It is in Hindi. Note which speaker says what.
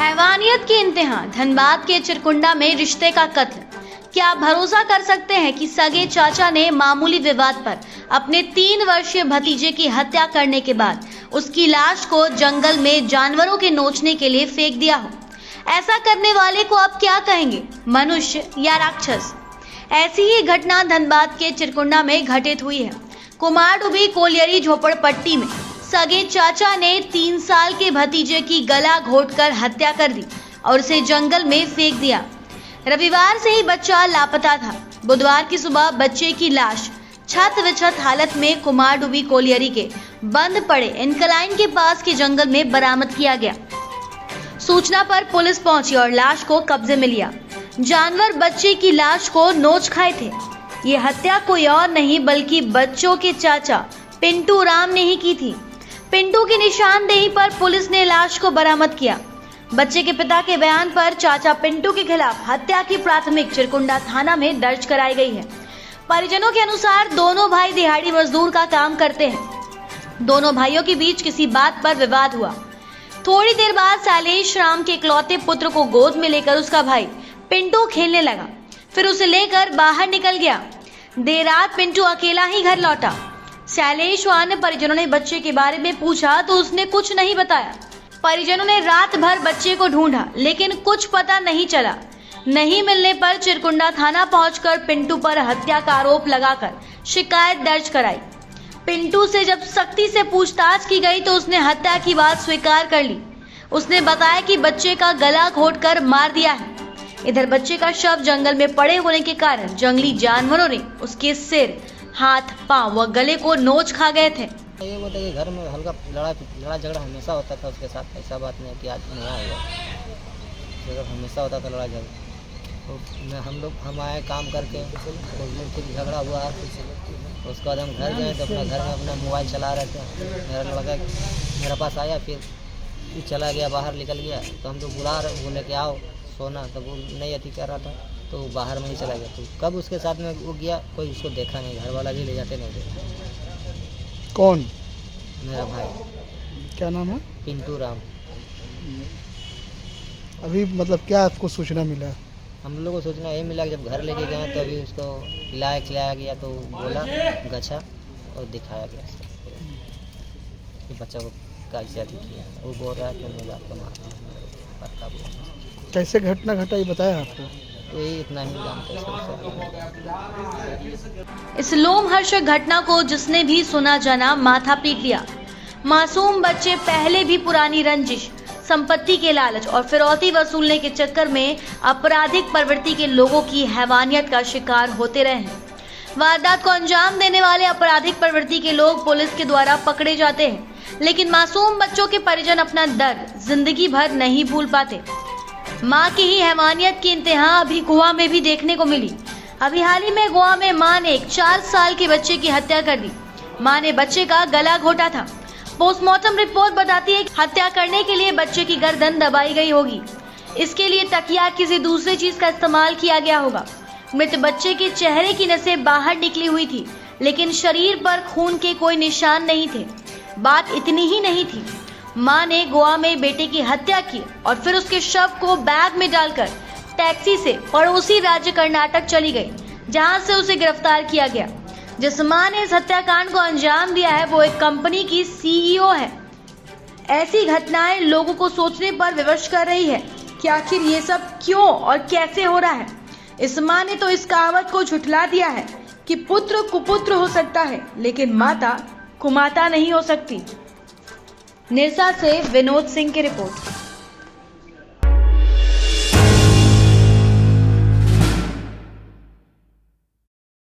Speaker 1: हैवानियत की इंतहा, धनबाद के चिरकुंडा में रिश्ते का कत्ल। क्या आप भरोसा कर सकते हैं कि सगे चाचा ने मामूली विवाद पर अपने 3 वर्षीय भतीजे की हत्या करने के बाद उसकी लाश को जंगल में जानवरों के नोचने के लिए फेंक दिया हो? ऐसा करने वाले को आप क्या कहेंगे, मनुष्य या राक्षस? ऐसी ही घटना धनबाद के चिरकुंडा में घटित हुई है। कुमारडुबी कोलियरी झोपड़पट्टी में सगे चाचा ने 3 साल के भतीजे की गला घोंटकर हत्या कर दी और उसे जंगल में फेंक दिया। रविवार से ही बच्चा लापता था। बुधवार की सुबह बच्चे की लाश छत विछत हालत में कुमारडुबी कोलियरी के बंद पड़े इनकलाइन के पास के जंगल में बरामद किया गया। सूचना पर पुलिस पहुंची और लाश को कब्जे में लिया। जानवर बच्चे की लाश को नोच खाए थे। ये हत्या कोई और नहीं बल्कि बच्चों के चाचा पिंटू राम ने ही की थी। पिंटू की निशानदेही पर पुलिस ने लाश को बरामद किया। बच्चे के पिता के बयान पर चाचा पिंटू के खिलाफ हत्या की प्राथमिक चिरकुंडा थाना में दर्ज कराई गई है। परिजनों के अनुसार दोनों भाई दिहाड़ी मजदूर का काम करते हैं। दोनों भाइयों के बीच किसी बात पर विवाद हुआ। थोड़ी देर बाद शैलेश राम के इकलौते पुत्र को गोद में लेकर उसका भाई पिंटू खेलने लगा, फिर उसे लेकर बाहर निकल गया। देर रात पिंटू अकेला ही घर लौटा। शैलेश व अन्य परिजनों ने बच्चे के बारे में पूछा तो उसने कुछ नहीं बताया। परिजनों ने रात भर बच्चे को ढूंढा लेकिन कुछ पता नहीं चला। नहीं मिलने पर चिरकुंडा थाना पहुंचकर पिंटू पर हत्या का आरोप लगाकर शिकायत दर्ज कराई। पिंटू से जब सख्ती से पूछताछ की गई तो उसने हत्या की बात स्वीकार कर ली। उसने बताया कि बच्चे का गला घोंटकर मार दिया है। इधर बच्चे का शव जंगल में पड़े होने के कारण जंगली जानवरों ने उसके सिर, हाथ, पांव व गले को नोच खा गए थे।
Speaker 2: ये बोलते कि घर में हल्का लड़ा झगड़ा हमेशा होता था उसके साथ। ऐसा बात नहीं कि आज नया हुआ, हमेशा होता था लड़ा झगड़ा। तो हम आए काम करके, कुछ झगड़ा हुआ। उसके बाद हम घर गए तो अपना घर में अपना मोबाइल चला रहे थे। मेरा लड़का मेरे पास आया, फिर चला गया, बाहर निकल गया। तो हम तो बोले कि आओ सोना, तब वो नहीं अति कर रहा था तो बाहर में ही चला गया। तो कब उसके साथ में वो गया कोई उसको देखा नहीं, घर वाला भी ले जाते नहीं थे।
Speaker 3: कौन?
Speaker 2: मेरा भाई।
Speaker 3: क्या नाम है?
Speaker 2: पिंटू राम।
Speaker 3: अभी मतलब क्या आपको सूचना मिला?
Speaker 2: हम लोग को सूचना यही मिला कि जब घर लेके गए तो अभी उसको खिलाया गया तो बोला गछा और दिखाया गया कि बच्चा को कैसे किया। वो बोल रहा है कि मेरा आपको मारता।
Speaker 3: कैसे घटना घटा ये बताया आपको?
Speaker 2: यही इतना ही जानते हैं।
Speaker 1: इस लोमहर्षक घटना को जिसने भी सुना जाना माथा पीट लिया। मासूम बच्चे पहले भी पुरानी रंजिश, संपत्ति के लालच और फिरौती वसूलने के चक्कर में आपराधिक प्रवृत्ति के लोगों की हैवानियत का शिकार होते रहे हैं। वारदात को अंजाम देने वाले आपराधिक प्रवृत्ति के लोग पुलिस के द्वारा पकड़े जाते हैं, लेकिन मासूम बच्चों के परिजन अपना दर्द जिंदगी भर नहीं भूल पाते। माँ की ही हैवानियत की इंतहा अभी गोवा में भी देखने को मिली। अभी हाल ही में गोवा में माँ ने एक 4 साल के बच्चे की हत्या कर दी। माँ ने बच्चे का गला घोंटा था। पोस्टमार्टम रिपोर्ट बताती है कि हत्या करने के लिए बच्चे की गर्दन दबाई गई होगी। इसके लिए तकिया किसी दूसरी चीज का इस्तेमाल किया गया होगा। मृत बच्चे के चेहरे की नसें बाहर निकली हुई थी, लेकिन शरीर पर खून के कोई निशान नहीं थे। बात इतनी ही नहीं थी, मां ने गोवा में बेटे की हत्या की और फिर उसके शव को बैग में डालकर टैक्सी से पड़ोसी राज्य कर्नाटक चली गई, जहां से उसे गिरफ्तार किया गया। जिस मां ने इस हत्याकांड को अंजाम दिया है वो एक कंपनी की सीईओ है। ऐसी घटनाएं लोगों को सोचने पर विवश कर रही है कि आखिर ये सब क्यों और कैसे हो रहा है। इस मां ने तो इस कहावत को झुठला दिया है कि पुत्र कुपुत्र हो सकता है लेकिन माता कुमाता नहीं हो सकती। निरसा से विनोद सिंह की रिपोर्ट।